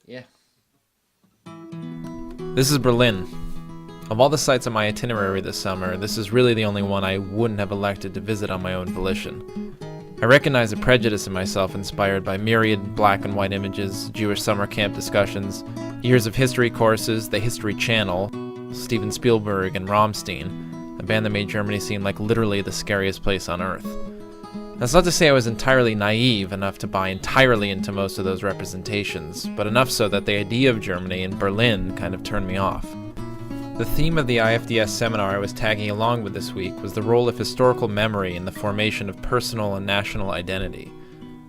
Yeah. This is Berlin. Of all the sites on my itinerary this summer, this is really the only one I wouldn't have elected to visit on my own volition. I recognize a prejudice in myself inspired by myriad black and white images, Jewish summer camp discussions, years of history courses, the History Channel, Steven Spielberg and Rammstein, a band that made Germany seem like literally the scariest place on earth. That's not to say I was entirely naive enough to buy entirely into most of those representations, but enough so that the idea of Germany and Berlin kind of turned me off. The theme of the IFDS seminar I was tagging along with this week was the role of historical memory in the formation of personal and national identity.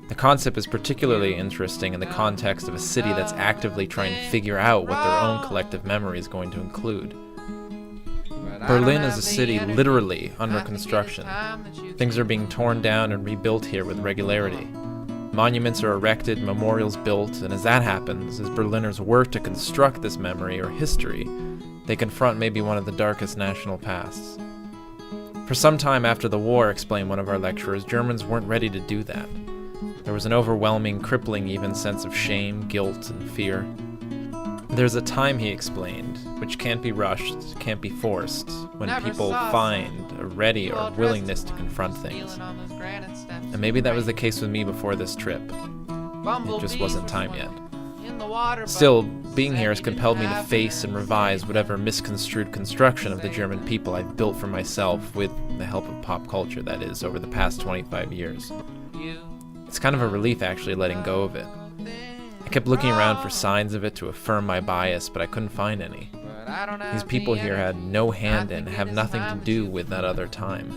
The concept is particularly interesting in the context of a city that's actively trying to figure out what their own collective memory is going to include. Berlin is a city literally under construction. Things are being torn down and rebuilt here with regularity. Monuments are erected, memorials built, and as that happens, as Berliners work to construct this memory or history, they confront maybe one of the darkest national pasts. For some time after the war, explained one of our lecturers, Germans weren't ready to do that. There was an overwhelming, crippling even sense of shame, guilt, and fear. There's a time, he explained, which can't be rushed, can't be forced, when people find a ready or willingness to confront things. And maybe that was the case with me before this trip. It just wasn't time yet. Still, being here has compelled me to face and revise whatever misconstrued construction of the German people I've built for myself with the help of pop culture, that is, over the past 25 years. It's kind of a relief actually letting go of it. I kept looking around for signs of it to affirm my bias, but I couldn't find any. These people here had no hand in, have nothing to do with that other time.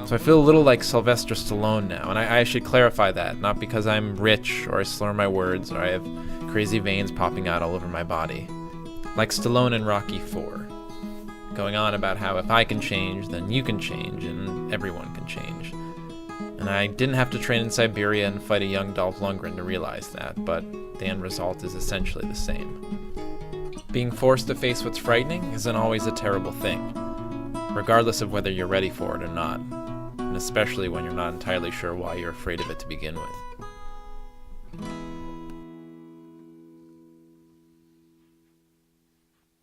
So I feel a little like Sylvester Stallone now, and I should clarify that, not because I'm rich or I slur my words or I have crazy veins popping out all over my body. Like Stallone in Rocky IV, going on about how if I can change, then you can change, and everyone can change. And I didn't have to train in Siberia and fight a young Dolph Lundgren to realize that, but the end result is essentially the same. Being forced to face what's frightening isn't always a terrible thing, regardless of whether you're ready for it or not, and especially when you're not entirely sure why you're afraid of it to begin with.